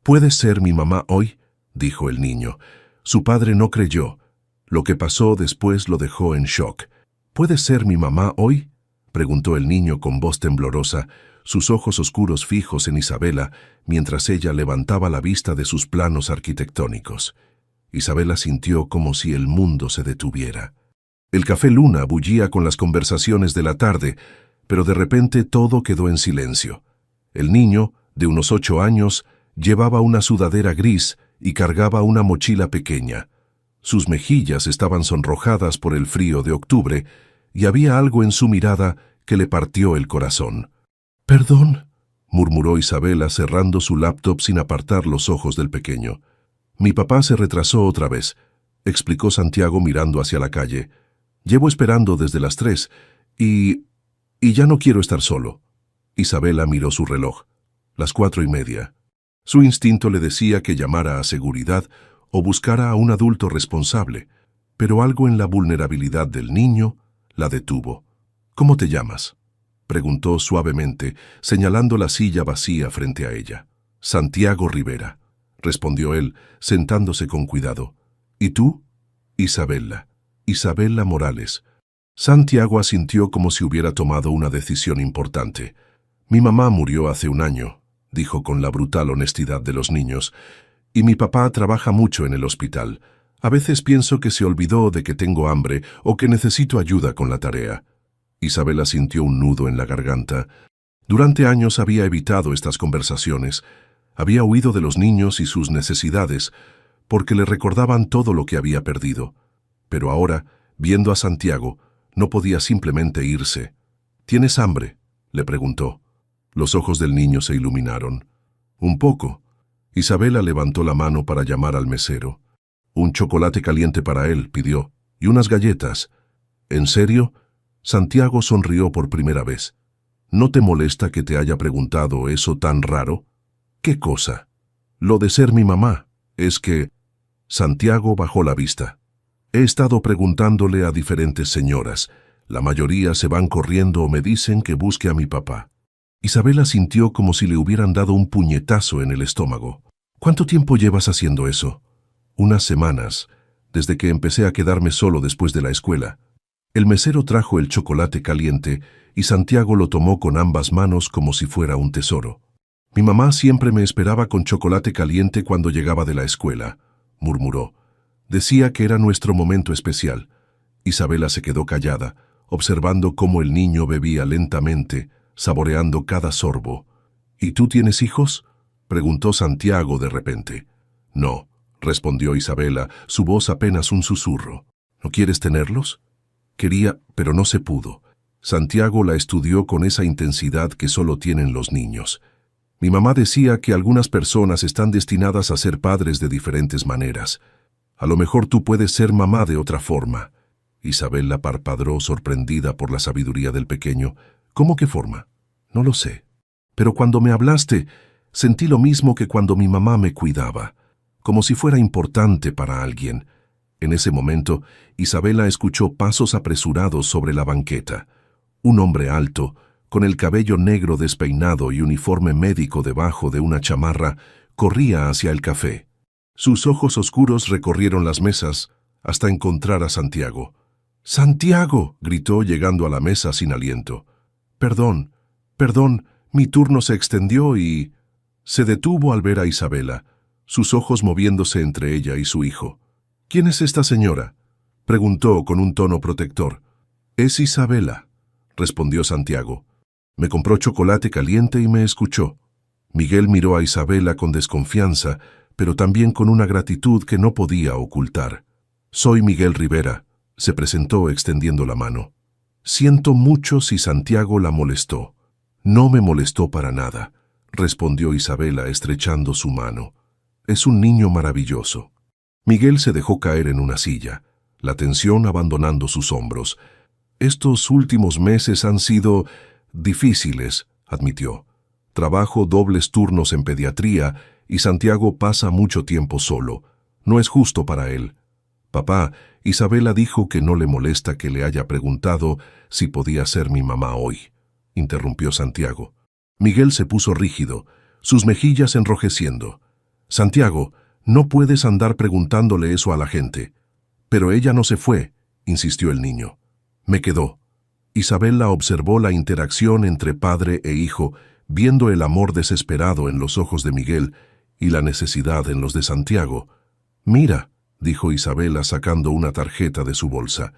¿Puede ser mi mamá hoy?, dijo el niño. Su padre no creyó. Lo que pasó después lo dejó en shock. ¿Puede ser mi mamá hoy?, preguntó el niño con voz temblorosa, sus ojos oscuros fijos en Isabela, mientras ella levantaba la vista de sus planos arquitectónicos. Isabela sintió como si el mundo se detuviera. El Café Luna bullía con las conversaciones de la tarde, pero de repente todo quedó en silencio. El niño, de unos 8 años, llevaba una sudadera gris y cargaba una mochila pequeña. Sus mejillas estaban sonrojadas por el frío de octubre y había algo en su mirada que le partió el corazón. «Perdón», murmuró Isabela cerrando su laptop sin apartar los ojos del pequeño. «Mi papá se retrasó otra vez», explicó Santiago mirando hacia la calle. «Llevo esperando desde las 3 y ya no quiero estar solo». Isabela miró su reloj. Las 4:30. Su instinto le decía que llamara a seguridad o buscara a un adulto responsable, pero algo en la vulnerabilidad del niño la detuvo. «¿Cómo te llamas?», preguntó suavemente, señalando la silla vacía frente a ella. «Santiago Rivera», respondió él, sentándose con cuidado. «¿Y tú?». «Isabela. Isabela Morales». Santiago asintió como si hubiera tomado una decisión importante. «Mi mamá murió hace un año», dijo con la brutal honestidad de los niños, «y mi papá trabaja mucho en el hospital. A veces pienso que se olvidó de que tengo hambre o que necesito ayuda con la tarea». Isabela sintió un nudo en la garganta. Durante años había evitado estas conversaciones. Había huido de los niños y sus necesidades, porque le recordaban todo lo que había perdido. Pero ahora, viendo a Santiago, no podía simplemente irse. «¿Tienes hambre?», le preguntó. Los ojos del niño se iluminaron. «Un poco». Isabela levantó la mano para llamar al mesero. «Un chocolate caliente para él», pidió, «y unas galletas». «¿En serio?». Santiago sonrió por primera vez. «¿No te molesta que te haya preguntado eso tan raro?». «¿Qué cosa?». «Lo de ser mi mamá. Es que…». Santiago bajó la vista. «He estado preguntándole a diferentes señoras. La mayoría se van corriendo o me dicen que busque a mi papá». Isabela sintió como si le hubieran dado un puñetazo en el estómago. «¿Cuánto tiempo llevas haciendo eso?». «Unas semanas, desde que empecé a quedarme solo después de la escuela». El mesero trajo el chocolate caliente y Santiago lo tomó con ambas manos como si fuera un tesoro. «Mi mamá siempre me esperaba con chocolate caliente cuando llegaba de la escuela», murmuró. «Decía que era nuestro momento especial». Isabela se quedó callada, observando cómo el niño bebía lentamente, saboreando cada sorbo. «¿Y tú tienes hijos?», preguntó Santiago de repente. «No», respondió Isabela, su voz apenas un susurro. «¿No quieres tenerlos?». «Quería, pero no se pudo». Santiago la estudió con esa intensidad que solo tienen los niños. «Mi mamá decía que algunas personas están destinadas a ser padres de diferentes maneras. A lo mejor tú puedes ser mamá de otra forma». Isabela parpadeó sorprendida por la sabiduría del pequeño. «¿Cómo qué forma?». «No lo sé. Pero cuando me hablaste, sentí lo mismo que cuando mi mamá me cuidaba, como si fuera importante para alguien». En ese momento, Isabela escuchó pasos apresurados sobre la banqueta. Un hombre alto, con el cabello negro despeinado y uniforme médico debajo de una chamarra, corría hacia el café. Sus ojos oscuros recorrieron las mesas hasta encontrar a Santiago. «¡Santiago!», gritó llegando a la mesa sin aliento. «Perdón, mi turno se extendió y…». Se detuvo al ver a Isabela, sus ojos moviéndose entre ella y su hijo. «¿Quién es esta señora?», preguntó con un tono protector. «Es Isabela», respondió Santiago. «Me compró chocolate caliente y me escuchó». Miguel miró a Isabela con desconfianza, pero también con una gratitud que no podía ocultar. «Soy Miguel Rivera», se presentó extendiendo la mano. «Siento mucho si Santiago la molestó». «No me molestó para nada», respondió Isabela estrechando su mano. «Es un niño maravilloso». Miguel se dejó caer en una silla, la tensión abandonando sus hombros. «Estos últimos meses han sido difíciles», admitió. «Trabajo dobles turnos en pediatría y Santiago pasa mucho tiempo solo. No es justo para él». «Papá, Isabela dijo que no le molesta que le haya preguntado si podía ser mi mamá hoy», interrumpió Santiago. Miguel se puso rígido, sus mejillas enrojeciendo. Santiago, no puedes andar preguntándole eso a la gente. Pero ella no se fue, insistió el niño. Me quedó. Isabela observó la interacción entre padre e hijo, viendo el amor desesperado en los ojos de Miguel y la necesidad en los de Santiago. Mira, dijo Isabela sacando una tarjeta de su bolsa.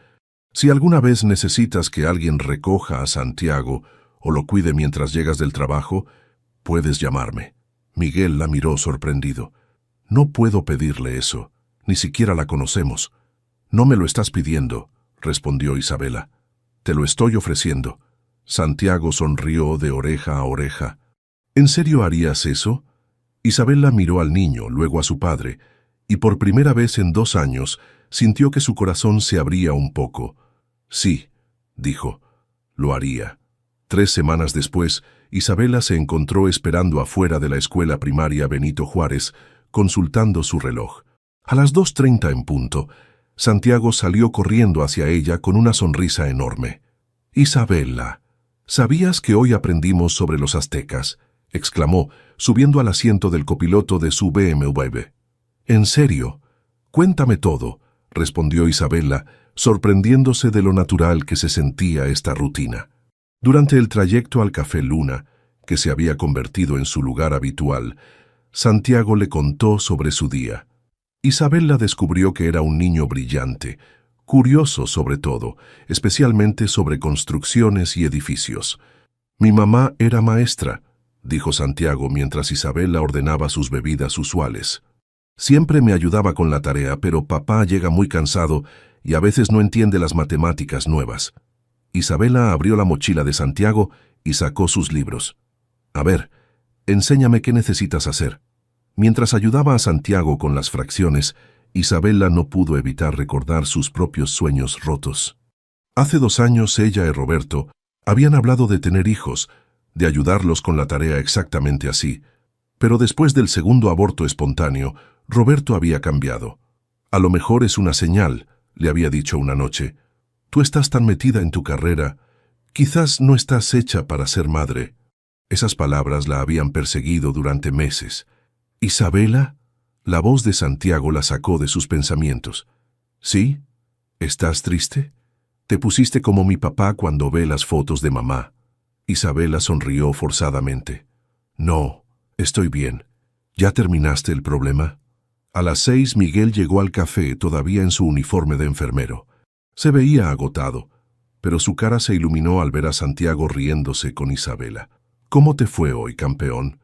Si alguna vez necesitas que alguien recoja a Santiago o lo cuide mientras llegas del trabajo, puedes llamarme. Miguel la miró sorprendido. No puedo pedirle eso. Ni siquiera la conocemos. No me lo estás pidiendo, respondió Isabela. Te lo estoy ofreciendo. Santiago sonrió de oreja a oreja. ¿En serio harías eso? Isabela miró al niño, luego a su padre, y por primera vez en 2 años sintió que su corazón se abría un poco. Sí, dijo, lo haría. 3 semanas después, Isabela se encontró esperando afuera de la escuela primaria Benito Juárez, consultando su reloj. A las 2:30 en punto, Santiago salió corriendo hacia ella con una sonrisa enorme. «Isabela, ¿sabías que hoy aprendimos sobre los aztecas?», exclamó, subiendo al asiento del copiloto de su BMW. «¿En serio? Cuéntame todo», respondió Isabela, sorprendiéndose de lo natural que se sentía esta rutina. Durante el trayecto al Café Luna, que se había convertido en su lugar habitual, Santiago le contó sobre su día. Isabela descubrió que era un niño brillante, curioso sobre todo, especialmente sobre construcciones y edificios. «Mi mamá era maestra», dijo Santiago mientras Isabela ordenaba sus bebidas usuales. «Siempre me ayudaba con la tarea, pero papá llega muy cansado y a veces no entiende las matemáticas nuevas». Isabela abrió la mochila de Santiago y sacó sus libros. «A ver, enséñame qué necesitas hacer». Mientras ayudaba a Santiago con las fracciones, Isabela no pudo evitar recordar sus propios sueños rotos. Hace 2 años ella y Roberto habían hablado de tener hijos, de ayudarlos con la tarea exactamente así. Pero después del segundo aborto espontáneo, Roberto había cambiado. «A lo mejor es una señal», le había dicho una noche. «Tú estás tan metida en tu carrera, quizás no estás hecha para ser madre». Esas palabras la habían perseguido durante meses. «¿Isabela?», la voz de Santiago la sacó de sus pensamientos. «¿Sí? ¿Estás triste? Te pusiste como mi papá cuando ve las fotos de mamá». Isabela sonrió forzadamente. «No, estoy bien. ¿Ya terminaste el problema?». A las 6 Miguel llegó al café todavía en su uniforme de enfermero. Se veía agotado, pero su cara se iluminó al ver a Santiago riéndose con Isabela. «¿Cómo te fue hoy, campeón?»,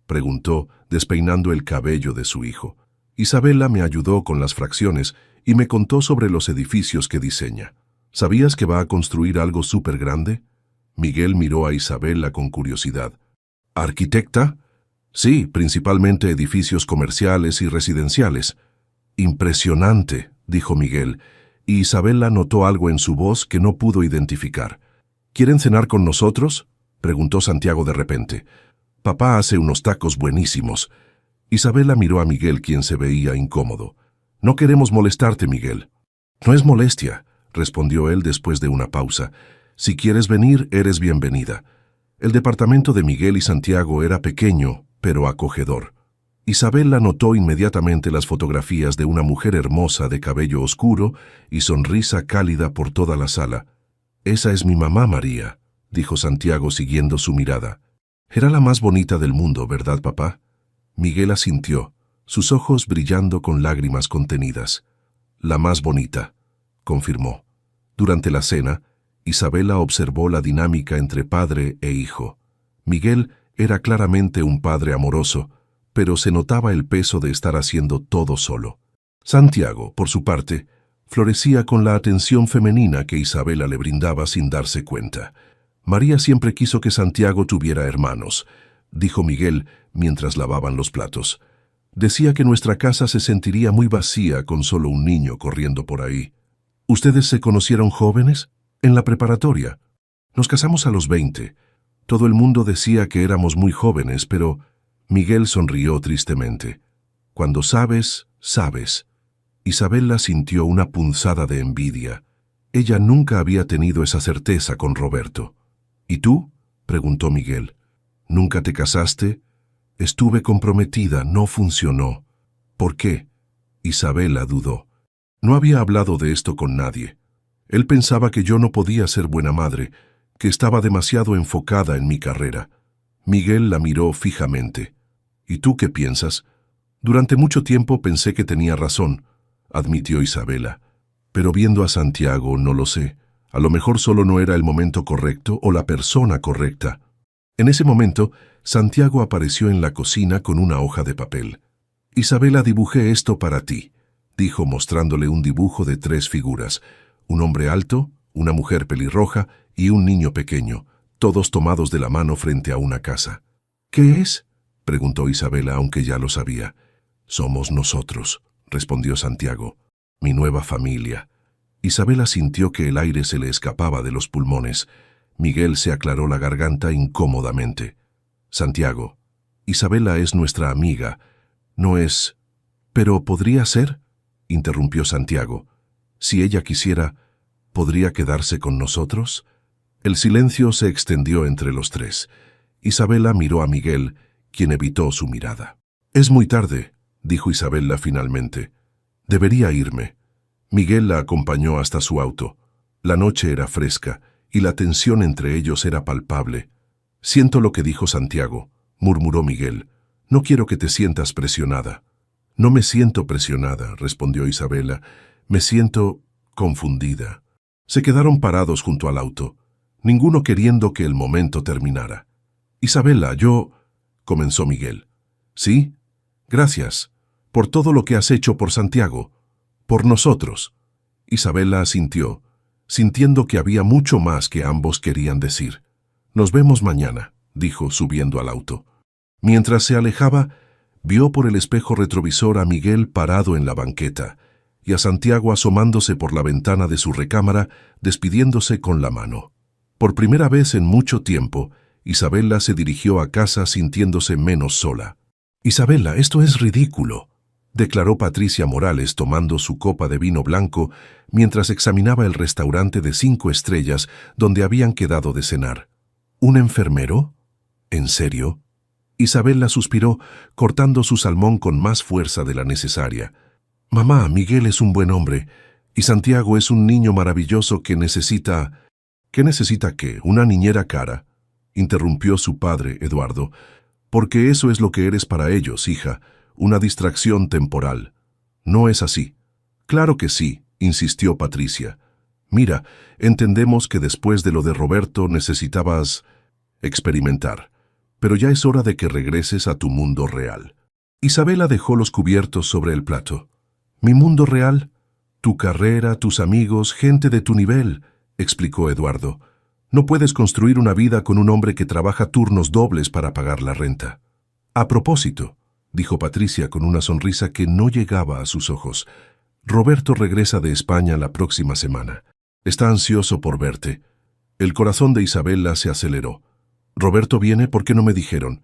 preguntó, despeinando el cabello de su hijo. «Isabela me ayudó con las fracciones y me contó sobre los edificios que diseña. ¿Sabías que va a construir algo súper grande?». Miguel miró a Isabela con curiosidad. «¿Arquitecta?». «Sí, principalmente edificios comerciales y residenciales». «Impresionante», dijo Miguel, y Isabela notó algo en su voz que no pudo identificar. «¿Quieren cenar con nosotros?», preguntó Santiago de repente. «Papá hace unos tacos buenísimos». Isabela miró a Miguel, quien se veía incómodo. «No queremos molestarte, Miguel». «No es molestia», respondió él después de una pausa. «Si quieres venir, eres bienvenida». El departamento de Miguel y Santiago era pequeño, pero acogedor. Isabela notó inmediatamente las fotografías de una mujer hermosa de cabello oscuro y sonrisa cálida por toda la sala. «Esa es mi mamá, María», dijo Santiago siguiendo su mirada. «Era la más bonita del mundo, ¿verdad, papá?». Miguel asintió, sus ojos brillando con lágrimas contenidas. «La más bonita», confirmó. Durante la cena, Isabela observó la dinámica entre padre e hijo. Miguel era claramente un padre amoroso, pero se notaba el peso de estar haciendo todo solo. Santiago, por su parte, florecía con la atención femenina que Isabela le brindaba sin darse cuenta. «María siempre quiso que Santiago tuviera hermanos», dijo Miguel mientras lavaban los platos. «Decía que nuestra casa se sentiría muy vacía con solo un niño corriendo por ahí». «¿Ustedes se conocieron jóvenes?». «En la preparatoria. Nos casamos a los 20. Todo el mundo decía que éramos muy jóvenes, pero…». Miguel sonrió tristemente. «Cuando sabes, sabes». Isabela sintió una punzada de envidia. Ella nunca había tenido esa certeza con Roberto. «¿Y tú?», preguntó Miguel. «¿Nunca te casaste?». Estuve comprometida, no funcionó. ¿Por qué? Isabela dudó. No había hablado de esto con nadie. Él pensaba que yo no podía ser buena madre, que estaba demasiado enfocada en mi carrera. Miguel la miró fijamente. ¿Y tú qué piensas? Durante mucho tiempo pensé que tenía razón, admitió Isabela. Pero viendo a Santiago, no lo sé. A lo mejor solo no era el momento correcto o la persona correcta. En ese momento, Santiago apareció en la cocina con una hoja de papel. Isabela, dibujé esto para ti, dijo mostrándole un dibujo de 3 figuras. Un hombre alto, una mujer pelirroja y un niño pequeño, todos tomados de la mano frente a una casa. ¿Qué es?, preguntó Isabela, aunque ya lo sabía. Somos nosotros, respondió Santiago. Mi nueva familia. Isabela sintió que el aire se le escapaba de los pulmones. Miguel se aclaró la garganta incómodamente. Santiago, Isabela es nuestra amiga. No es... ¿Pero podría ser?, interrumpió Santiago. Si ella quisiera, ¿podría quedarse con nosotros? El silencio se extendió entre los 3. Isabela miró a Miguel, quien evitó su mirada. Es muy tarde, dijo Isabela finalmente. Debería irme. Miguel la acompañó hasta su auto. La noche era fresca y la tensión entre ellos era palpable. Siento lo que dijo Santiago, murmuró Miguel. No quiero que te sientas presionada. No me siento presionada, respondió Isabela. Me siento confundida. Se quedaron parados junto al auto, ninguno queriendo que el momento terminara. Isabela, yo... comenzó Miguel. ¿Sí? Gracias, por todo lo que has hecho por Santiago, por nosotros. Isabela asintió, sintiendo que había mucho más que ambos querían decir. Nos vemos mañana, dijo subiendo al auto. Mientras se alejaba, vio por el espejo retrovisor a Miguel parado en la banqueta y a Santiago asomándose por la ventana de su recámara, despidiéndose con la mano. Por primera vez en mucho tiempo, Isabela se dirigió a casa sintiéndose menos sola. «Isabela, esto es ridículo», declaró Patricia Morales tomando su copa de vino blanco mientras examinaba el restaurante de 5 estrellas donde habían quedado de cenar. ¿Un enfermero? ¿En serio? Isabela suspiró, cortando su salmón con más fuerza de la necesaria. «Mamá, Miguel es un buen hombre, y Santiago es un niño maravilloso que necesita... ¿Qué necesita qué? ¿Una niñera cara?», interrumpió su padre, Eduardo. «Porque eso es lo que eres para ellos, hija, una distracción temporal». «No es así». «Claro que sí», insistió Patricia. «Mira, entendemos que después de lo de Roberto necesitabas experimentar, pero ya es hora de que regreses a tu mundo real». Isabela dejó los cubiertos sobre el plato. «¿Mi mundo real? Tu carrera, tus amigos, gente de tu nivel», explicó Eduardo. «No puedes construir una vida con un hombre que trabaja turnos dobles para pagar la renta». «A propósito», dijo Patricia con una sonrisa que no llegaba a sus ojos, «Roberto regresa de España la próxima semana. Está ansioso por verte». El corazón de Isabela se aceleró. «¿Roberto viene? ¿Por qué no me dijeron?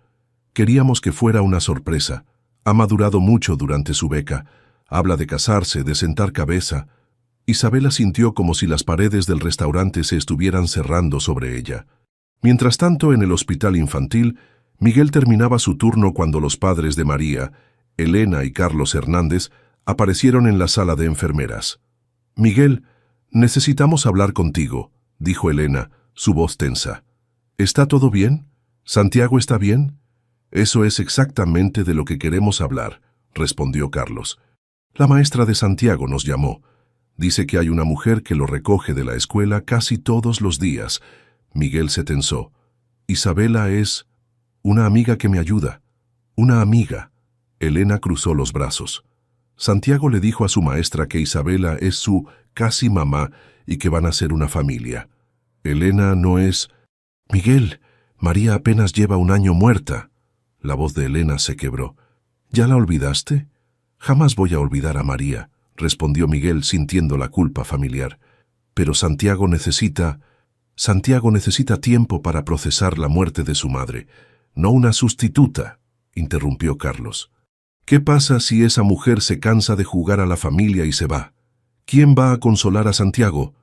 Queríamos que fuera una sorpresa. Ha madurado mucho durante su beca. Habla de casarse, de sentar cabeza». Isabela sintió como si las paredes del restaurante se estuvieran cerrando sobre ella. Mientras tanto, en el hospital infantil, Miguel terminaba su turno cuando los padres de María, Elena y Carlos Hernández, aparecieron en la sala de enfermeras. «Miguel, necesitamos hablar contigo», dijo Elena, su voz tensa. «¿Está todo bien? ¿Santiago está bien?» «Eso es exactamente de lo que queremos hablar», respondió Carlos. «La maestra de Santiago nos llamó. Dice que hay una mujer que lo recoge de la escuela casi todos los días». Miguel se tensó. «Isabela es una amiga que me ayuda. Una amiga». Elena cruzó los brazos. Santiago le dijo a su maestra que Isabela es su casi mamá y que van a ser una familia. «Elena no es...» «Miguel, María apenas lleva 1 año muerta». La voz de Elena se quebró. «¿Ya la olvidaste?» «Jamás voy a olvidar a María», respondió Miguel sintiendo la culpa familiar. «Pero Santiago necesita tiempo para procesar la muerte de su madre, no una sustituta», interrumpió Carlos. «¿Qué pasa si esa mujer se cansa de jugar a la familia y se va? ¿Quién va a consolar a Santiago?»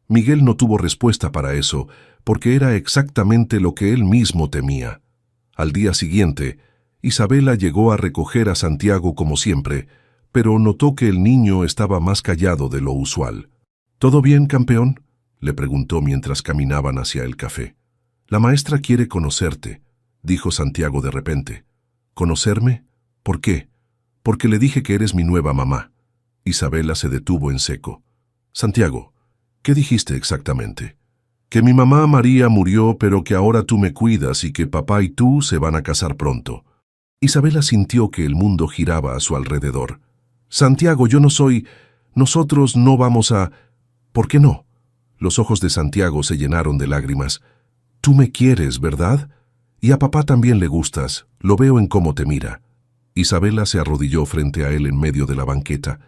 Miguel no tuvo respuesta para eso, porque era exactamente lo que él mismo temía. Al día siguiente, Isabela llegó a recoger a Santiago como siempre, pero notó que el niño estaba más callado de lo usual. ¿Todo bien, campeón?, le preguntó mientras caminaban hacia el café. La maestra quiere conocerte, dijo Santiago de repente. ¿Conocerme? ¿Por qué? Porque le dije que eres mi nueva mamá. Isabela se detuvo en seco. Santiago, ¿qué dijiste exactamente? Que mi mamá María murió, pero que ahora tú me cuidas y que papá y tú se van a casar pronto. Isabela sintió que el mundo giraba a su alrededor. Santiago, yo no soy... Nosotros no vamos a... ¿Por qué no? Los ojos de Santiago se llenaron de lágrimas. Tú me quieres, ¿verdad? Y a papá también le gustas, lo veo en cómo te mira. Isabela se arrodilló frente a él en medio de la banqueta.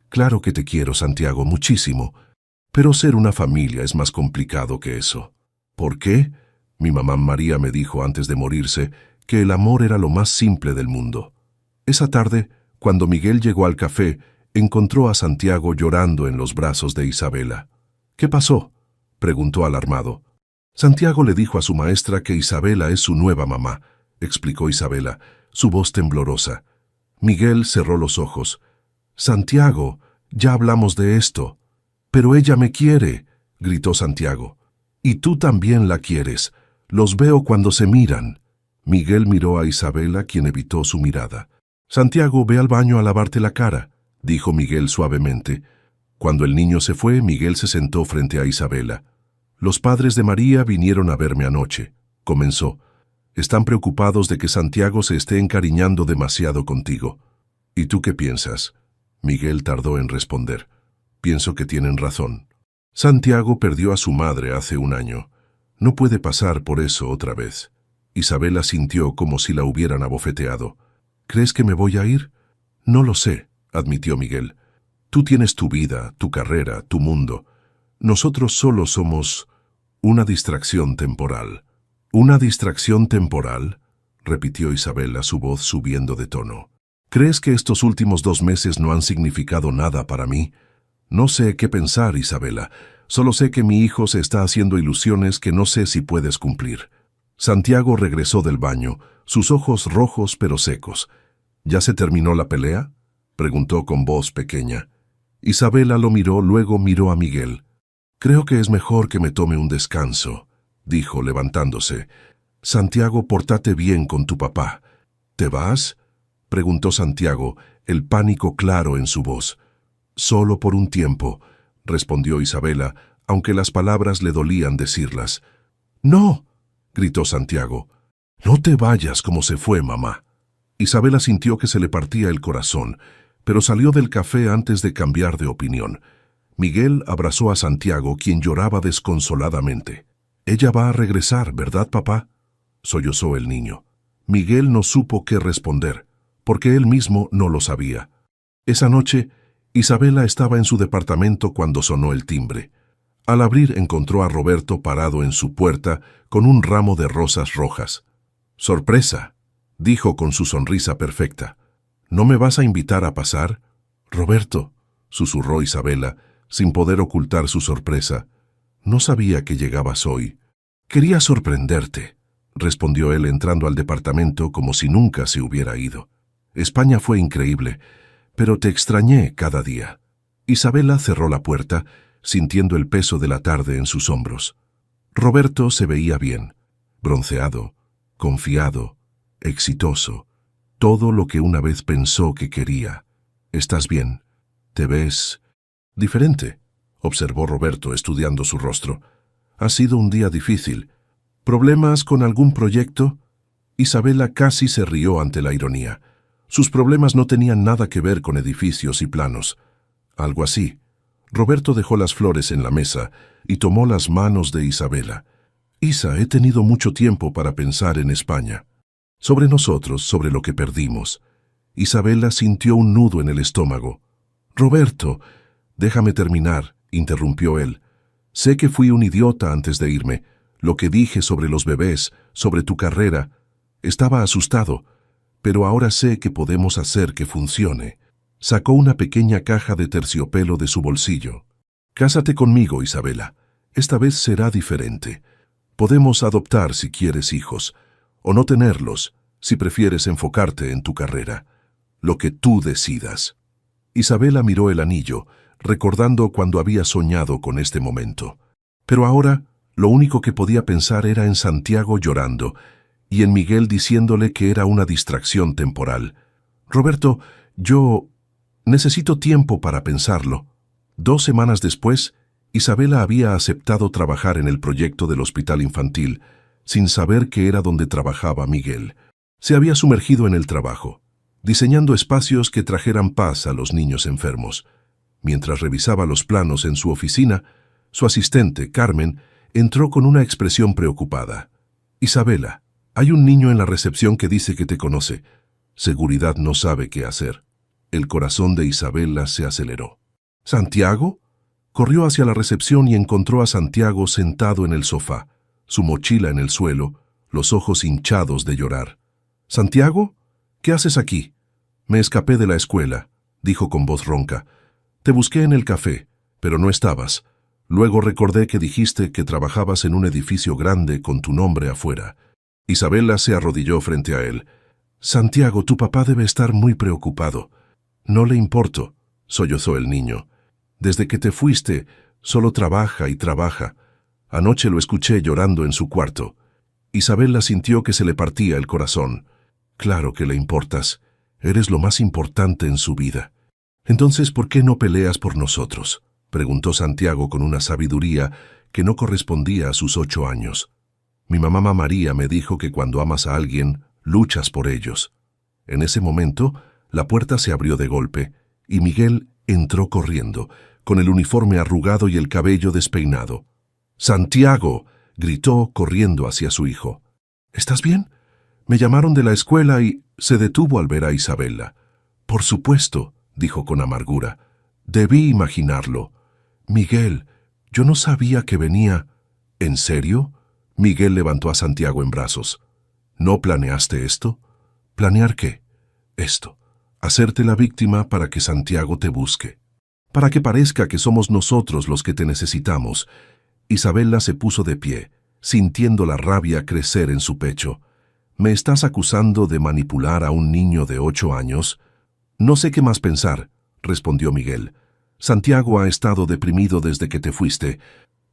Claro que te quiero, Santiago, muchísimo. Pero ser una familia es más complicado que eso. ¿Por qué? Mi mamá María me dijo antes de morirse que el amor era lo más simple del mundo. Esa tarde, cuando Miguel llegó al café, encontró a Santiago llorando en los brazos de Isabela. ¿Qué pasó?, preguntó alarmado. Santiago le dijo a su maestra que Isabela es su nueva mamá, explicó Isabela, su voz temblorosa. Miguel cerró los ojos. Santiago, ya hablamos de esto. Pero ella me quiere, gritó Santiago. Y tú también la quieres. Los veo cuando se miran. Miguel miró a Isabela, quien evitó su mirada. Santiago, ve al baño a lavarte la cara, dijo Miguel suavemente. Cuando el niño se fue, Miguel se sentó frente a Isabela. Los padres de María vinieron a verme anoche, comenzó. Están preocupados de que Santiago se esté encariñando demasiado contigo. ¿Y tú qué piensas? Miguel tardó en responder. Pienso que tienen razón. Santiago perdió a su madre hace un año. No puede pasar por eso otra vez. Isabela sintió como si la hubieran abofeteado. ¿Crees que me voy a ir? No lo sé, admitió Miguel. Tú tienes tu vida, tu carrera, tu mundo. Nosotros solo somos una distracción temporal. ¿Una distracción temporal?, repitió Isabela, su voz subiendo de tono. ¿Crees que estos últimos 2 meses no han significado nada para mí? No sé qué pensar, Isabela. Solo sé que mi hijo se está haciendo ilusiones que no sé si puedes cumplir. Santiago regresó del baño, sus ojos rojos pero secos. ¿Ya se terminó la pelea?, preguntó con voz pequeña. Isabela lo miró, luego miró a Miguel. Creo que es mejor que me tome un descanso, dijo levantándose. Santiago, pórtate bien con tu papá. ¿Te vas?, preguntó Santiago, el pánico claro en su voz. Solo por un tiempo, respondió Isabela, aunque las palabras le dolían decirlas. ¡No!, gritó Santiago. No te vayas como se fue mamá. Isabela sintió que se le partía el corazón, pero salió del café antes de cambiar de opinión. Miguel abrazó a Santiago, quien lloraba desconsoladamente. «Ella va a regresar, ¿verdad, papá?», sollozó el niño. Miguel no supo qué responder, porque él mismo no lo sabía. Esa noche, Isabela estaba en su departamento cuando sonó el timbre. Al abrir encontró a Roberto parado en su puerta con un ramo de rosas rojas. «Sorpresa», dijo con su sonrisa perfecta. «¿No me vas a invitar a pasar?». «Roberto», susurró Isabela, sin poder ocultar su sorpresa. «No sabía que llegabas hoy». «Quería sorprenderte», respondió él entrando al departamento como si nunca se hubiera ido. «España fue increíble, pero te extrañé cada día». Isabela cerró la puerta, sintiendo el peso de la tarde en sus hombros. Roberto se veía bien, bronceado, confiado, exitoso, todo lo que una vez pensó que quería. «¿Estás bien? ¿Te ves...?» «Diferente», observó Roberto estudiando su rostro. «Ha sido un día difícil. ¿Problemas con algún proyecto?». Isabela casi se rió ante la ironía. Sus problemas no tenían nada que ver con edificios y planos. Algo así. Roberto dejó las flores en la mesa y tomó las manos de Isabela. «Isa, he tenido mucho tiempo para pensar en España. Sobre nosotros, sobre lo que perdimos». Isabela sintió un nudo en el estómago. «Roberto, déjame terminar», interrumpió él. «Sé que fui un idiota antes de irme. Lo que dije sobre los bebés, sobre tu carrera. Estaba asustado, pero ahora sé que podemos hacer que funcione». Sacó una pequeña caja de terciopelo de su bolsillo. «Cásate conmigo, Isabela. Esta vez será diferente. Podemos adoptar si quieres hijos, o no tenerlos, si prefieres enfocarte en tu carrera. Lo que tú decidas. Isabela miró el anillo, recordando cuando había soñado con este momento. Pero ahora, lo único que podía pensar era en Santiago llorando, y en Miguel diciéndole que era una distracción temporal. Roberto, yo necesito tiempo para pensarlo. 2 semanas después, Isabela había aceptado trabajar en el proyecto del hospital infantil, sin saber que era donde trabajaba Miguel. Se había sumergido en el trabajo, diseñando espacios que trajeran paz a los niños enfermos. Mientras revisaba los planos en su oficina, su asistente, Carmen, entró con una expresión preocupada. «Isabela, hay un niño en la recepción que dice que te conoce. Seguridad no sabe qué hacer». El corazón de Isabela se aceleró. «¿Santiago?». Corrió hacia la recepción y encontró a Santiago sentado en el sofá, su mochila en el suelo, los ojos hinchados de llorar. «¿Santiago? ¿Qué haces aquí?». «Me escapé de la escuela», dijo con voz ronca. «Te busqué en el café, pero no estabas. Luego recordé que dijiste que trabajabas en un edificio grande con tu nombre afuera». Isabela se arrodilló frente a él. «Santiago, tu papá debe estar muy preocupado». «No le importo», sollozó el niño. «Desde que te fuiste, solo trabaja y trabaja. Anoche lo escuché llorando en su cuarto». Isabela sintió que se le partía el corazón. «Claro que le importas. Eres lo más importante en su vida». «Entonces, ¿por qué no peleas por nosotros?», preguntó Santiago con una sabiduría que no correspondía a sus 8 años. «Mi mamá María me dijo que cuando amas a alguien, luchas por ellos». En ese momento, la puerta se abrió de golpe, y Miguel entró corriendo, con el uniforme arrugado y el cabello despeinado. «¡Santiago!», gritó corriendo hacia su hijo. «¿Estás bien?». «Me llamaron de la escuela y…». Se detuvo al ver a Isabela. «Por supuesto», dijo con amargura. «Debí imaginarlo». «Miguel, yo no sabía que venía». «¿En serio?». Miguel levantó a Santiago en brazos. «¿No planeaste esto?». «¿Planear qué?». «Esto. Hacerte la víctima para que Santiago te busque. Para que parezca que somos nosotros los que te necesitamos». Isabela se puso de pie, sintiendo la rabia crecer en su pecho. «¿Me estás acusando de manipular a un niño de 8 años?». «No sé qué más pensar», respondió Miguel. «Santiago ha estado deprimido desde que te fuiste.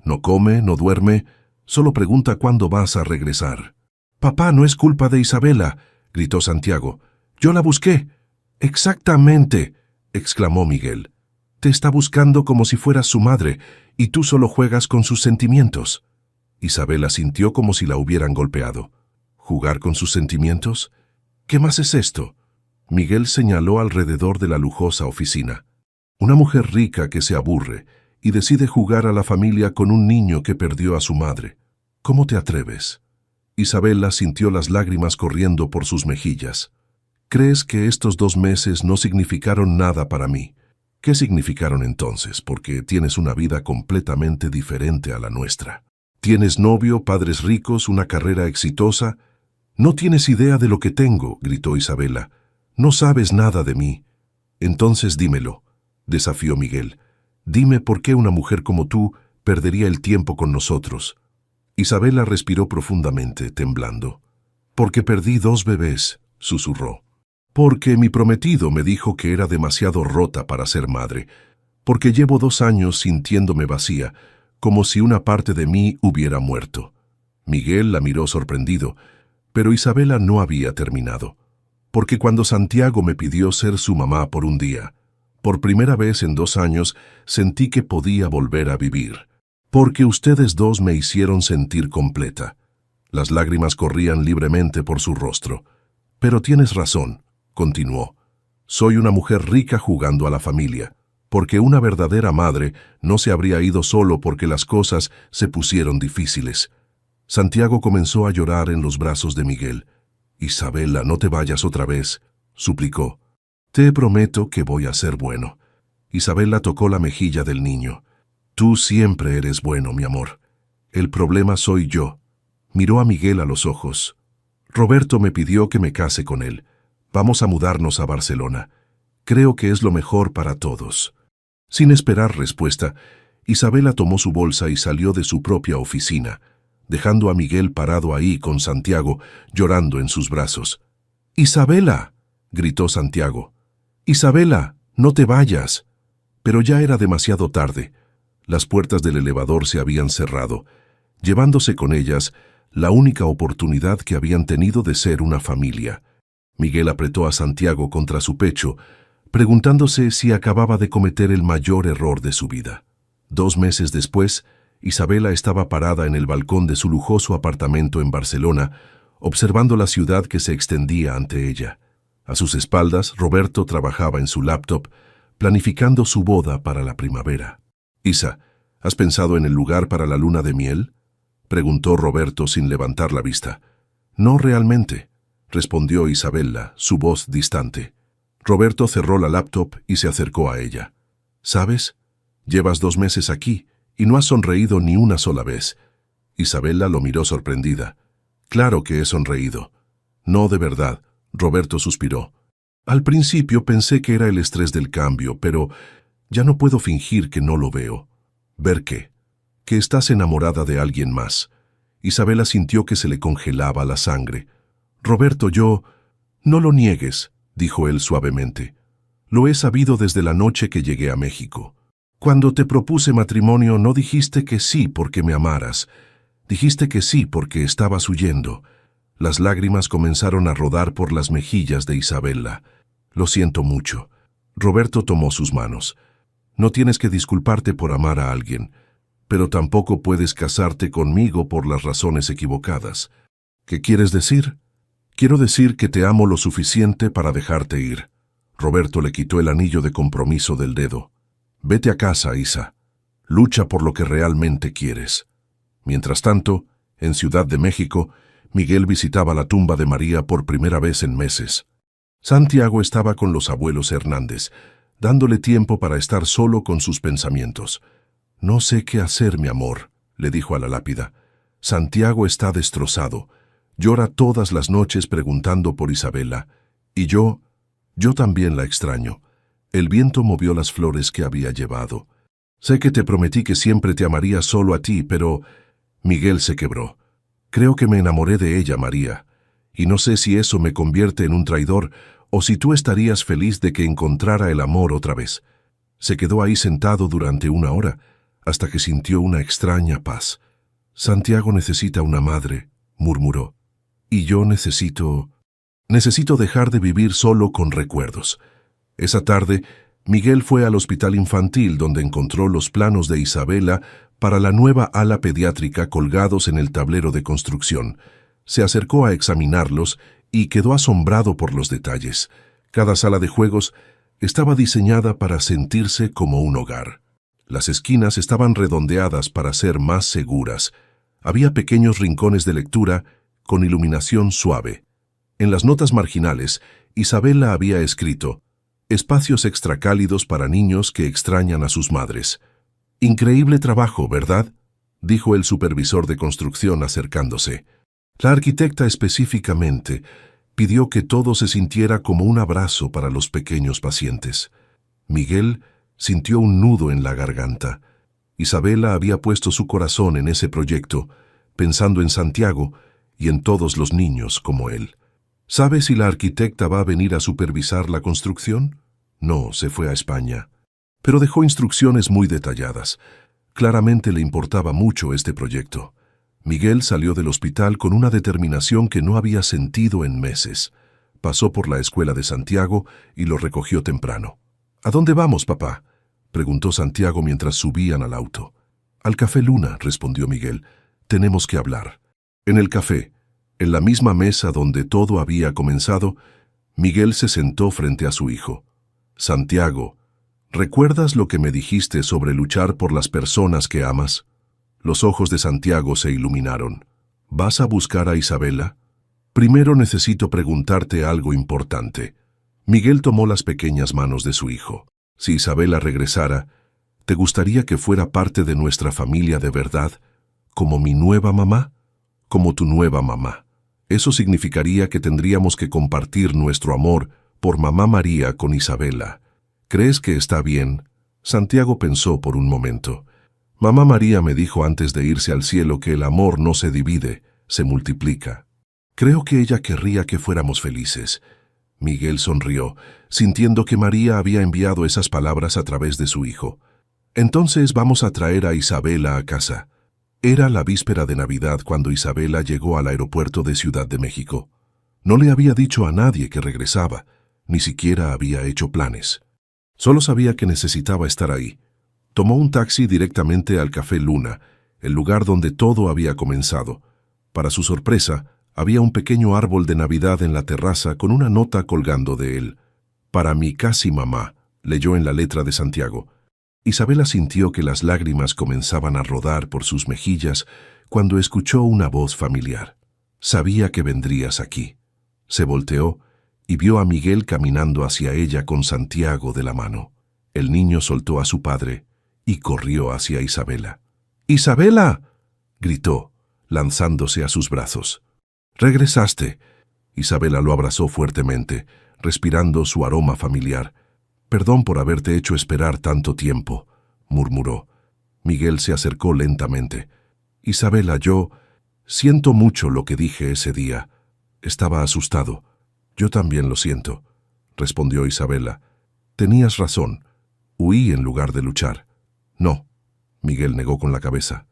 No come, no duerme, solo pregunta cuándo vas a regresar». «Papá, no es culpa de Isabela», gritó Santiago. «Yo la busqué». «Exactamente», exclamó Miguel. «Te está buscando como si fueras su madre, y tú solo juegas con sus sentimientos». Isabela sintió como si la hubieran golpeado. ¿Jugar con sus sentimientos? ¿Qué más es esto? Miguel señaló alrededor de la lujosa oficina. Una mujer rica que se aburre y decide jugar a la familia con un niño que perdió a su madre. ¿Cómo te atreves? Isabela sintió las lágrimas corriendo por sus mejillas. ¿Crees que estos 2 meses no significaron nada para mí? ¿Qué significaron entonces? Porque tienes una vida completamente diferente a la nuestra. Tienes novio, padres ricos, una carrera exitosa. «No tienes idea de lo que tengo», gritó Isabela. «No sabes nada de mí». «Entonces dímelo», desafió Miguel. «Dime por qué una mujer como tú perdería el tiempo con nosotros». Isabela respiró profundamente, temblando. «Porque perdí 2 bebés», susurró. «Porque mi prometido me dijo que era demasiado rota para ser madre. Porque llevo 2 años sintiéndome vacía, como si una parte de mí hubiera muerto». Miguel la miró sorprendido, pero Isabela no había terminado. «Porque cuando Santiago me pidió ser su mamá por un día, por primera vez en 2 años sentí que podía volver a vivir. Porque ustedes 2 me hicieron sentir completa». Las lágrimas corrían libremente por su rostro. «Pero tienes razón», continuó. «Soy una mujer rica jugando a la familia, porque una verdadera madre no se habría ido solo porque las cosas se pusieron difíciles». Santiago comenzó a llorar en los brazos de Miguel. «Isabela, no te vayas otra vez», suplicó. «Te prometo que voy a ser bueno». Isabela tocó la mejilla del niño. «Tú siempre eres bueno, mi amor. El problema soy yo». Miró a Miguel a los ojos. «Roberto me pidió que me case con él. Vamos a mudarnos a Barcelona. Creo que es lo mejor para todos». Sin esperar respuesta, Isabela tomó su bolsa y salió de su propia oficina, dejando a Miguel parado ahí con Santiago, llorando en sus brazos. «Isabela», gritó Santiago. «Isabela, no te vayas». Pero ya era demasiado tarde. Las puertas del elevador se habían cerrado, llevándose con ellas la única oportunidad que habían tenido de ser una familia. Miguel apretó a Santiago contra su pecho, preguntándose si acababa de cometer el mayor error de su vida. 2 meses después, Isabela estaba parada en el balcón de su lujoso apartamento en Barcelona, observando la ciudad que se extendía ante ella. A sus espaldas, Roberto trabajaba en su laptop, planificando su boda para la primavera. «Isa, ¿has pensado en el lugar para la luna de miel?», preguntó Roberto sin levantar la vista. «No realmente», respondió Isabela, su voz distante. Roberto cerró la laptop y se acercó a ella. «¿Sabes? Llevas 2 meses aquí y no has sonreído ni una sola vez». Isabela lo miró sorprendida. «Claro que he sonreído». «No, de verdad», Roberto suspiró. «Al principio pensé que era el estrés del cambio, pero ya no puedo fingir que no lo veo». «¿Ver qué?». «Que estás enamorada de alguien más». Isabela sintió que se le congelaba la sangre. «Roberto, yo...». «No lo niegues», dijo él suavemente. «Lo he sabido desde la noche que llegué a México. Cuando te propuse matrimonio no dijiste que sí porque me amaras. Dijiste que sí porque estabas huyendo». Las lágrimas comenzaron a rodar por las mejillas de Isabela. «Lo siento mucho». Roberto tomó sus manos. «No tienes que disculparte por amar a alguien, pero tampoco puedes casarte conmigo por las razones equivocadas». «¿Qué quieres decir?». «Quiero decir que te amo lo suficiente para dejarte ir». Roberto le quitó el anillo de compromiso del dedo. «Vete a casa, Isa. Lucha por lo que realmente quieres». Mientras tanto, en Ciudad de México, Miguel visitaba la tumba de María por primera vez en meses. Santiago estaba con los abuelos Hernández, dándole tiempo para estar solo con sus pensamientos. «No sé qué hacer, mi amor», le dijo a la lápida. «Santiago está destrozado. Llora todas las noches preguntando por Isabela. Y yo también la extraño». El viento movió las flores que había llevado. «Sé que te prometí que siempre te amaría solo a ti, pero...». Miguel se quebró. «Creo que me enamoré de ella, María, y no sé si eso me convierte en un traidor o si tú estarías feliz de que encontrara el amor otra vez». Se quedó ahí sentado durante 1 hora, hasta que sintió una extraña paz. «Santiago necesita una madre», murmuró. «Y yo necesito dejar de vivir solo con recuerdos». Esa tarde, Miguel fue al hospital infantil donde encontró los planos de Isabela para la nueva ala pediátrica colgados en el tablero de construcción. Se acercó a examinarlos y quedó asombrado por los detalles. Cada sala de juegos estaba diseñada para sentirse como un hogar. Las esquinas estaban redondeadas para ser más seguras. Había pequeños rincones de lectura con iluminación suave. En las notas marginales, Isabela había escrito: «Espacios extracálidos para niños que extrañan a sus madres». «Increíble trabajo, ¿verdad?», dijo el supervisor de construcción acercándose. La arquitecta específicamente pidió que todo se sintiera como un abrazo para los pequeños pacientes. Miguel sintió un nudo en la garganta. Isabela había puesto su corazón en ese proyecto, pensando en Santiago y en todos los niños como él. «¿Sabe si la arquitecta va a venir a supervisar la construcción?». «No, se fue a España». Pero dejó instrucciones muy detalladas. Claramente le importaba mucho este proyecto. Miguel salió del hospital con una determinación que no había sentido en meses. Pasó por la escuela de Santiago y lo recogió temprano. «¿A dónde vamos, papá?», preguntó Santiago mientras subían al auto. «Al Café Luna», respondió Miguel. «Tenemos que hablar». En el café, en la misma mesa donde todo había comenzado, Miguel se sentó frente a su hijo. «Santiago, ¿recuerdas lo que me dijiste sobre luchar por las personas que amas?». Los ojos de Santiago se iluminaron. «¿Vas a buscar a Isabela?». «Primero necesito preguntarte algo importante». Miguel tomó las pequeñas manos de su hijo. «Si Isabela regresara, ¿te gustaría que fuera parte de nuestra familia de verdad, como mi nueva mamá?». «Como tu nueva mamá. Eso significaría que tendríamos que compartir nuestro amor por mamá María con Isabela. ¿Crees que está bien?». Santiago pensó por un momento. «Mamá María me dijo antes de irse al cielo que el amor no se divide, se multiplica». Creo que ella querría que fuéramos felices. Miguel sonrió, sintiendo que María había enviado esas palabras a través de su hijo. Entonces vamos a traer a Isabela a casa. Era la víspera de Navidad cuando Isabela llegó al aeropuerto de Ciudad de México. No le había dicho a nadie que regresaba, ni siquiera había hecho planes. Solo sabía que necesitaba estar ahí. Tomó un taxi directamente al Café Luna, el lugar donde todo había comenzado. Para su sorpresa, había un pequeño árbol de Navidad en la terraza con una nota colgando de él. «Para mi casi mamá», leyó en la letra de Santiago. Isabela sintió que las lágrimas comenzaban a rodar por sus mejillas cuando escuchó una voz familiar. «Sabía que vendrías aquí». Se volteó y vio a Miguel caminando hacia ella con Santiago de la mano. El niño soltó a su padre y corrió hacia Isabela. «¡Isabela!», gritó, lanzándose a sus brazos. «¡Regresaste!». Isabela lo abrazó fuertemente, respirando su aroma familiar. «Perdón por haberte hecho esperar tanto tiempo», murmuró. Miguel se acercó lentamente. «Isabela, yo siento mucho lo que dije ese día. Estaba asustado». «Yo también lo siento», respondió Isabela. «Tenías razón. Huí en lugar de luchar». «No», Miguel negó con la cabeza.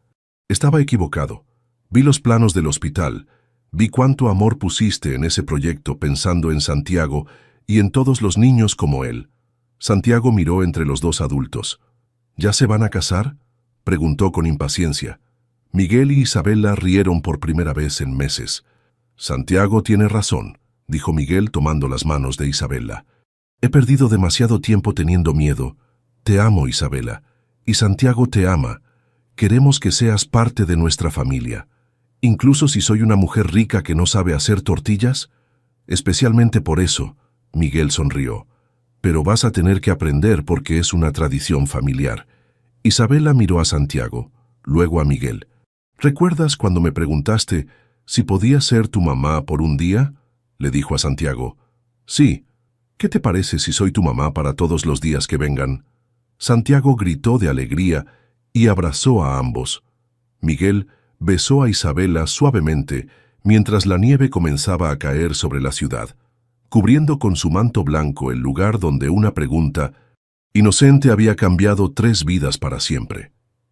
«Estaba equivocado. Vi los planos del hospital. Vi cuánto amor pusiste en ese proyecto pensando en Santiago y en todos los niños como él». Santiago miró entre los dos adultos. «¿Ya se van a casar?», preguntó con impaciencia. Miguel y Isabela rieron por primera vez en meses. «Santiago tiene razón», dijo Miguel tomando las manos de Isabela. «He perdido demasiado tiempo teniendo miedo. Te amo, Isabela, y Santiago te ama. Queremos que seas parte de nuestra familia. Incluso si soy una mujer rica que no sabe hacer tortillas». «Especialmente por eso», Miguel sonrió. «Pero vas a tener que aprender porque es una tradición familiar». Isabela miró a Santiago, luego a Miguel. «¿Recuerdas cuando me preguntaste si podía ser tu mamá por un día?», le dijo a Santiago. «Sí. ¿Qué te parece si soy tu mamá para todos los días que vengan?». Santiago gritó de alegría y abrazó a ambos. Miguel besó a Isabela suavemente mientras la nieve comenzaba a caer sobre la ciudad, cubriendo con su manto blanco el lugar donde una pregunta inocente había cambiado 3 vidas para siempre.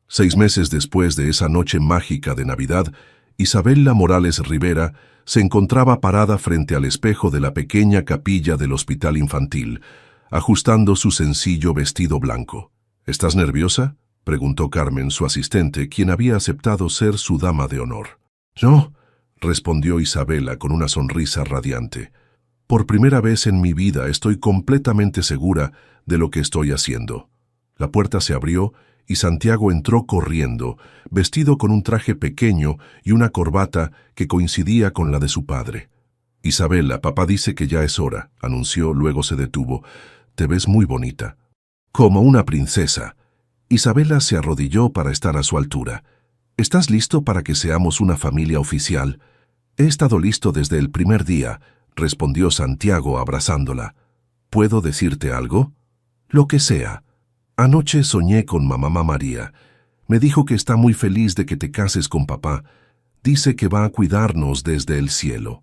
6 meses después de esa noche mágica de Navidad, Isabela Morales Rivera se encontraba parada frente al espejo de la pequeña capilla del hospital infantil, ajustando su sencillo vestido blanco. «¿Estás nerviosa?», preguntó Carmen, su asistente, quien había aceptado ser su dama de honor. «No», respondió Isabela con una sonrisa radiante. «Por primera vez en mi vida estoy completamente segura de lo que estoy haciendo». La puerta se abrió y Santiago entró corriendo, vestido con un traje pequeño y una corbata que coincidía con la de su padre. «Isabela, papá dice que ya es hora», anunció, luego se detuvo. «Te ves muy bonita». «Como una princesa». Isabela se arrodilló para estar a su altura. «¿Estás listo para que seamos una familia oficial?». «He estado listo desde el primer día», respondió Santiago abrazándola. «¿Puedo decirte algo?». «Lo que sea». «Anoche soñé con mamá María. Me dijo que está muy feliz de que te cases con papá. Dice que va a cuidarnos desde el cielo».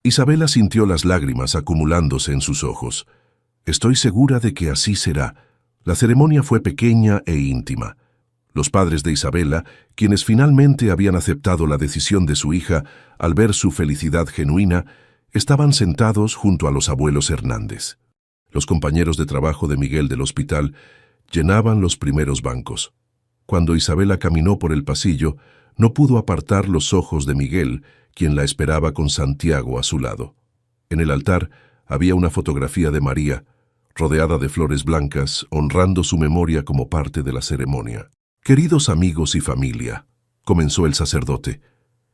Isabela sintió las lágrimas acumulándose en sus ojos. «Estoy segura de que así será». La ceremonia fue pequeña e íntima. Los padres de Isabela, quienes finalmente habían aceptado la decisión de su hija al ver su felicidad genuina, estaban sentados junto a los abuelos Hernández. Los compañeros de trabajo de Miguel del hospital llenaban los primeros bancos. Cuando Isabela caminó por el pasillo, no pudo apartar los ojos de Miguel, quien la esperaba con Santiago a su lado. En el altar había una fotografía de María, rodeada de flores blancas, honrando su memoria como parte de la ceremonia. «Queridos amigos y familia», comenzó el sacerdote,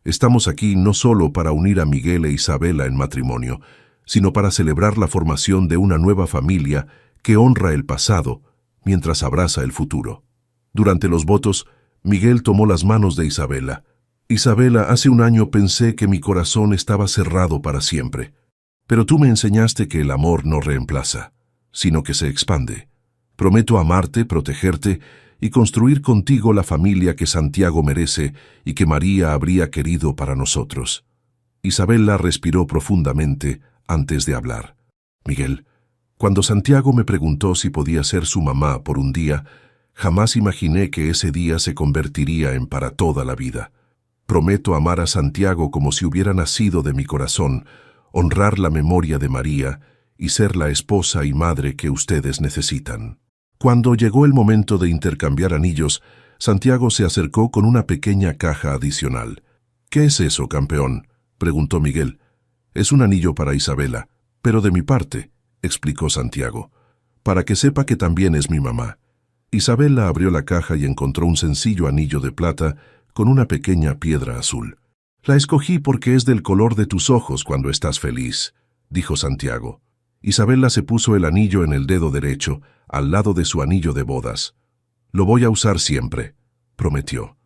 «estamos aquí no solo para unir a Miguel e Isabela en matrimonio, sino para celebrar la formación de una nueva familia que honra el pasado mientras abraza el futuro». Durante los votos, Miguel tomó las manos de Isabela. «Isabela, hace un año pensé que mi corazón estaba cerrado para siempre, pero tú me enseñaste que el amor no reemplaza, sino que se expande. Prometo amarte, protegerte y construir contigo la familia que Santiago merece y que María habría querido para nosotros». Isabela respiró profundamente antes de hablar. Miguel, cuando Santiago me preguntó si podía ser su mamá por un día, jamás imaginé que ese día se convertiría en para toda la vida. Prometo amar a Santiago como si hubiera nacido de mi corazón, honrar la memoria de María y ser la esposa y madre que ustedes necesitan. Cuando llegó el momento de intercambiar anillos, Santiago se acercó con una pequeña caja adicional. «¿Qué es eso, campeón?», preguntó Miguel. «Es un anillo para Isabela, pero de mi parte», explicó Santiago, «para que sepa que también es mi mamá». Isabela abrió la caja y encontró un sencillo anillo de plata con una pequeña piedra azul. «La escogí porque es del color de tus ojos cuando estás feliz», dijo Santiago. Isabela se puso el anillo en el dedo derecho, al lado de su anillo de bodas. «Lo voy a usar siempre», prometió.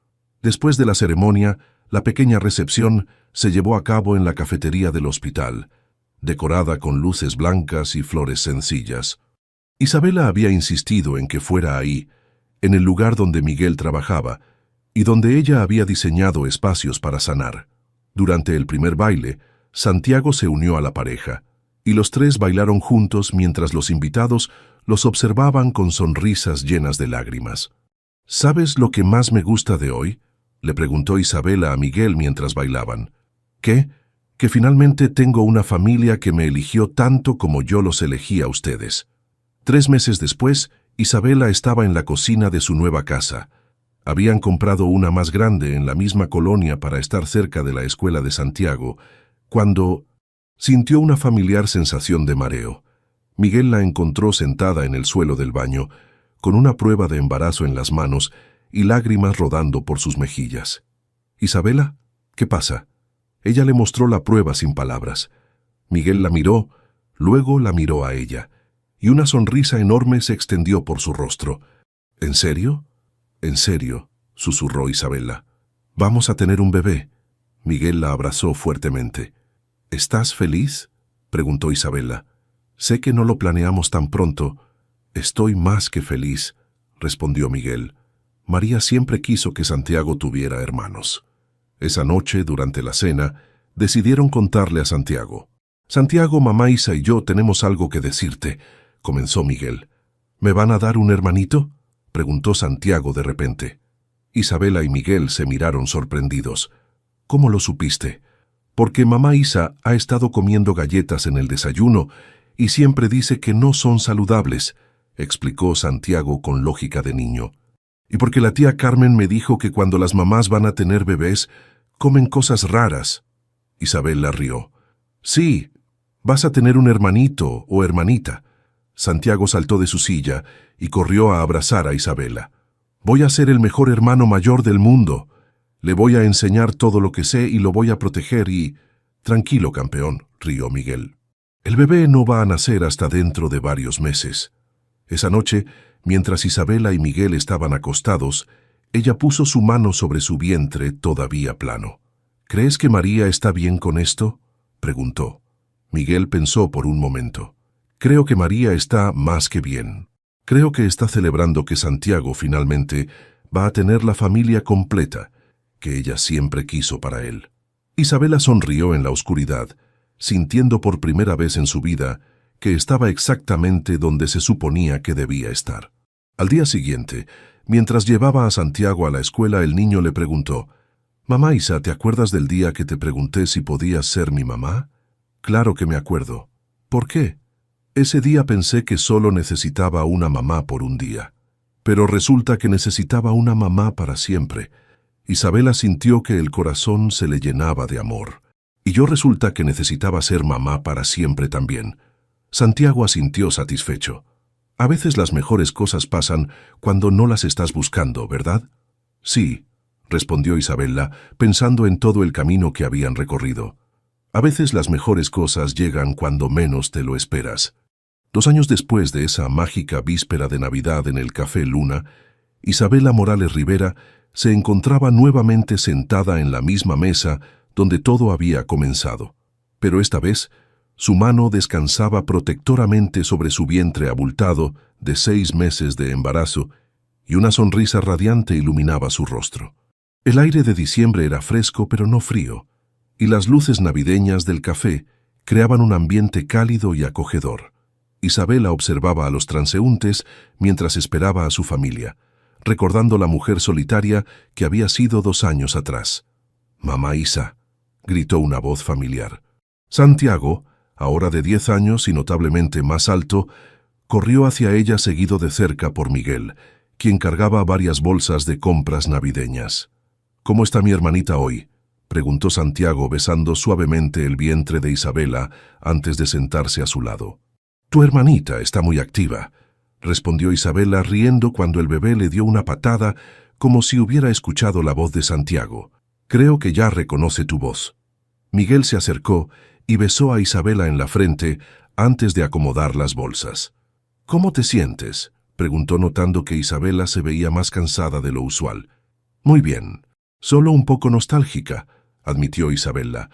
Después de la ceremonia, la pequeña recepción se llevó a cabo en la cafetería del hospital, decorada con luces blancas y flores sencillas. Isabela había insistido en que fuera ahí, en el lugar donde Miguel trabajaba, y donde ella había diseñado espacios para sanar. Durante el primer baile, Santiago se unió a la pareja, y los tres bailaron juntos mientras los invitados los observaban con sonrisas llenas de lágrimas. «¿Sabes lo que más me gusta de hoy?», le preguntó Isabela a Miguel mientras bailaban. «¿Qué? Que finalmente tengo una familia que me eligió tanto como yo los elegí a ustedes». 3 meses después, Isabela estaba en la cocina de su nueva casa. Habían comprado una más grande en la misma colonia para estar cerca de la escuela de Santiago, cuando sintió una familiar sensación de mareo. Miguel la encontró sentada en el suelo del baño, con una prueba de embarazo en las manos y lágrimas rodando por sus mejillas. «¿Isabela? ¿Qué pasa?». Ella le mostró la prueba sin palabras. Miguel la miró, luego la miró a ella, y una sonrisa enorme se extendió por su rostro. «¿En serio?». «En serio», susurró Isabela. «Vamos a tener un bebé». Miguel la abrazó fuertemente. «¿Estás feliz?», preguntó Isabela. «Sé que no lo planeamos tan pronto». «Estoy más que feliz», respondió Miguel. María siempre quiso que Santiago tuviera hermanos. Esa noche, durante la cena, decidieron contarle a Santiago. «Santiago, mamá Isa y yo tenemos algo que decirte», comenzó Miguel. «¿Me van a dar un hermanito?», preguntó Santiago de repente. Isabela y Miguel se miraron sorprendidos. «¿Cómo lo supiste?». «Porque mamá Isa ha estado comiendo galletas en el desayuno y siempre dice que no son saludables», explicó Santiago con lógica de niño. «Y porque la tía Carmen me dijo que cuando las mamás van a tener bebés, comen cosas raras». Isabela rió. «Sí, vas a tener un hermanito o hermanita». Santiago saltó de su silla y corrió a abrazar a Isabela. «Voy a ser el mejor hermano mayor del mundo. Le voy a enseñar todo lo que sé y lo voy a proteger y...». «Tranquilo, campeón», rió Miguel. «El bebé no va a nacer hasta dentro de varios meses». Esa noche, mientras Isabela y Miguel estaban acostados, ella puso su mano sobre su vientre todavía plano. «¿Crees que María está bien con esto?», preguntó. Miguel pensó por un momento. «Creo que María está más que bien. Creo que está celebrando que Santiago finalmente va a tener la familia completa que ella siempre quiso para él». Isabela sonrió en la oscuridad, sintiendo por primera vez en su vida que estaba exactamente donde se suponía que debía estar. Al día siguiente, mientras llevaba a Santiago a la escuela, el niño le preguntó: «Mamá Isa, ¿te acuerdas del día que te pregunté si podías ser mi mamá?». «Claro que me acuerdo». «¿Por qué?». «Ese día pensé que solo necesitaba una mamá por un día. Pero resulta que necesitaba una mamá para siempre». Isabela sintió que el corazón se le llenaba de amor. «Y yo resulta que necesitaba ser mamá para siempre también». Santiago asintió satisfecho. «A veces las mejores cosas pasan cuando no las estás buscando, ¿verdad?». «Sí», respondió Isabela, pensando en todo el camino que habían recorrido. «A veces las mejores cosas llegan cuando menos te lo esperas». 2 años después de esa mágica víspera de Navidad en el Café Luna, Isabela Morales Rivera se encontraba nuevamente sentada en la misma mesa donde todo había comenzado. Pero esta vez, su mano descansaba protectoramente sobre su vientre abultado de 6 meses de embarazo y una sonrisa radiante iluminaba su rostro. El aire de diciembre era fresco pero no frío, y las luces navideñas del café creaban un ambiente cálido y acogedor. Isabela observaba a los transeúntes mientras esperaba a su familia, recordando la mujer solitaria que había sido 2 años atrás. «Mamá Isa», gritó una voz familiar. Santiago, ahora de 10 años y notablemente más alto, corrió hacia ella seguido de cerca por Miguel, quien cargaba varias bolsas de compras navideñas. «¿Cómo está mi hermanita hoy?», preguntó Santiago besando suavemente el vientre de Isabela antes de sentarse a su lado. «Tu hermanita está muy activa», respondió Isabela riendo cuando el bebé le dio una patada como si hubiera escuchado la voz de Santiago. «Creo que ya reconoce tu voz». Miguel se acercó y besó a Isabela en la frente antes de acomodar las bolsas. «¿Cómo te sientes?», preguntó notando que Isabela se veía más cansada de lo usual. «Muy bien, solo un poco nostálgica», admitió Isabela.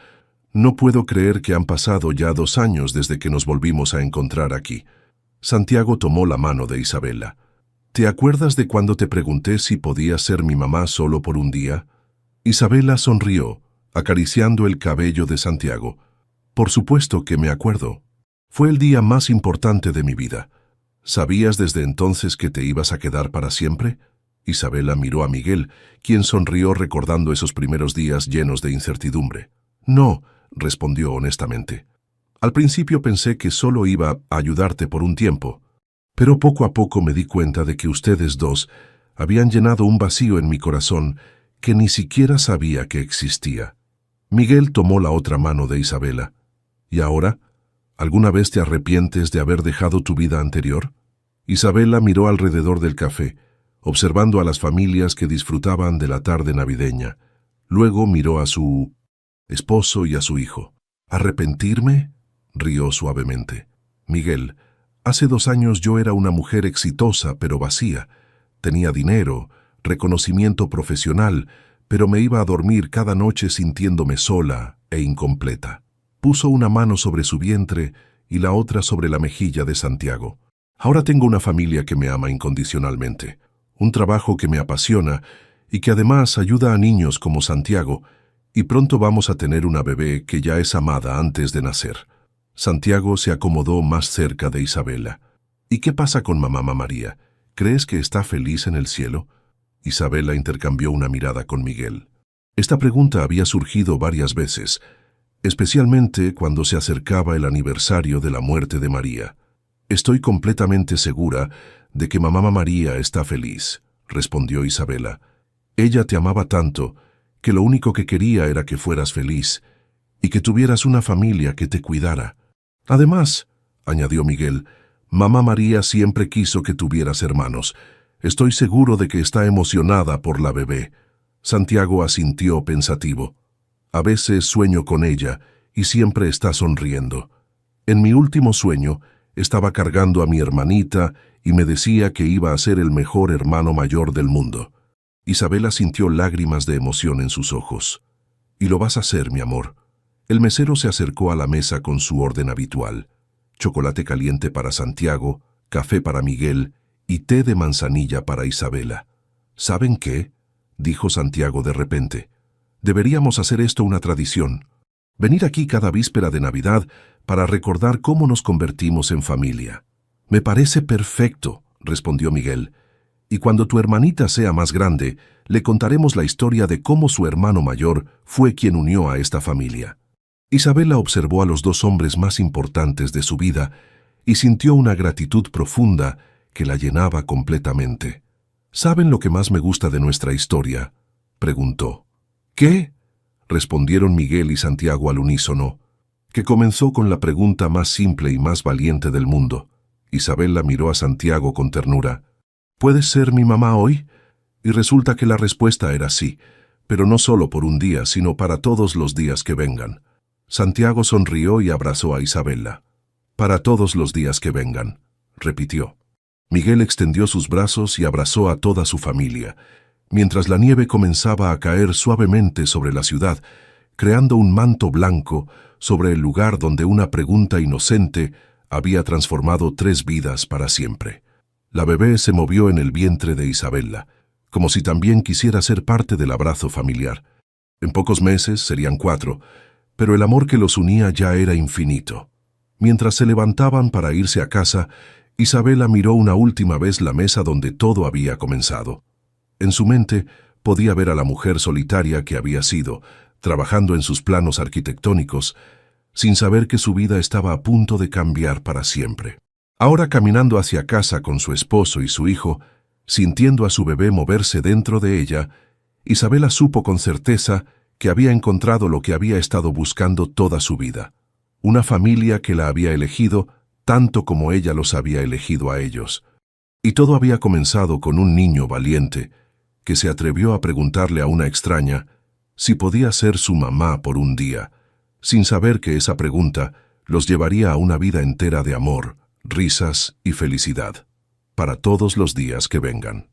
«No puedo creer que han pasado ya 2 años desde que nos volvimos a encontrar aquí». Santiago tomó la mano de Isabela. «¿Te acuerdas de cuando te pregunté si podías ser mi mamá solo por un día?». Isabela sonrió, acariciando el cabello de Santiago. «Por supuesto que me acuerdo. Fue el día más importante de mi vida». «¿Sabías desde entonces que te ibas a quedar para siempre?». Isabela miró a Miguel, quien sonrió recordando esos primeros días llenos de incertidumbre. «No», respondió honestamente. «Al principio pensé que solo iba a ayudarte por un tiempo, pero poco a poco me di cuenta de que ustedes dos habían llenado un vacío en mi corazón que ni siquiera sabía que existía». Miguel tomó la otra mano de Isabela. «¿Y ahora? ¿Alguna vez te arrepientes de haber dejado tu vida anterior?». Isabela miró alrededor del café, observando a las familias que disfrutaban de la tarde navideña. Luego miró a su esposo y a su hijo. «¿Arrepentirme?», rió suavemente. «Miguel, hace 2 años yo era una mujer exitosa pero vacía. Tenía dinero, reconocimiento profesional, pero me iba a dormir cada noche sintiéndome sola e incompleta». Puso una mano sobre su vientre y la otra sobre la mejilla de Santiago. «Ahora tengo una familia que me ama incondicionalmente, un trabajo que me apasiona y que además ayuda a niños como Santiago, y pronto vamos a tener una bebé que ya es amada antes de nacer». Santiago se acomodó más cerca de Isabela. «¿Y qué pasa con mamá María? ¿Crees que está feliz en el cielo?». Isabela intercambió una mirada con Miguel. Esta pregunta había surgido varias veces, especialmente cuando se acercaba el aniversario de la muerte de María. «Estoy completamente segura de que mamá María está feliz», respondió Isabela. «Ella te amaba tanto que lo único que quería era que fueras feliz y que tuvieras una familia que te cuidara. Además», añadió Miguel, «mamá María siempre quiso que tuvieras hermanos. Estoy seguro de que está emocionada por la bebé». Santiago asintió pensativo. «A veces sueño con ella y siempre está sonriendo. En mi último sueño estaba cargando a mi hermanita y me decía que iba a ser el mejor hermano mayor del mundo». Isabela sintió lágrimas de emoción en sus ojos. «Y lo vas a hacer, mi amor». El mesero se acercó a la mesa con su orden habitual: chocolate caliente para Santiago, café para Miguel y té de manzanilla para Isabela. «¿Saben qué?», dijo Santiago de repente. «Deberíamos hacer esto una tradición. Venir aquí cada víspera de Navidad para recordar cómo nos convertimos en familia». «Me parece perfecto», respondió Miguel. «Y cuando tu hermanita sea más grande, le contaremos la historia de cómo su hermano mayor fue quien unió a esta familia». Isabela observó a los 2 hombres más importantes de su vida y sintió una gratitud profunda que la llenaba completamente. «¿Saben lo que más me gusta de nuestra historia?», preguntó. «¿Qué?», respondieron Miguel y Santiago al unísono, que comenzó con la pregunta más simple y más valiente del mundo. Isabela miró a Santiago con ternura. «¿Puedes ser mi mamá hoy?». Y resulta que la respuesta era sí, pero no solo por un día, sino para todos los días que vengan. Santiago sonrió y abrazó a Isabela. «Para todos los días que vengan», repitió. Miguel extendió sus brazos y abrazó a toda su familia, mientras la nieve comenzaba a caer suavemente sobre la ciudad, creando un manto blanco sobre el lugar donde una pregunta inocente había transformado 3 vidas para siempre. La bebé se movió en el vientre de Isabela, como si también quisiera ser parte del abrazo familiar. En pocos meses serían 4, pero el amor que los unía ya era infinito. Mientras se levantaban para irse a casa, Isabela miró una última vez la mesa donde todo había comenzado. En su mente podía ver a la mujer solitaria que había sido, trabajando en sus planos arquitectónicos, sin saber que su vida estaba a punto de cambiar para siempre. Ahora caminando hacia casa con su esposo y su hijo, sintiendo a su bebé moverse dentro de ella, Isabela supo con certeza que había encontrado lo que había estado buscando toda su vida. Una familia que la había elegido tanto como ella los había elegido a ellos. Y todo había comenzado con un niño valiente que se atrevió a preguntarle a una extraña si podía ser su mamá por un día, sin saber que esa pregunta los llevaría a una vida entera de amor, risas y felicidad, para todos los días que vengan.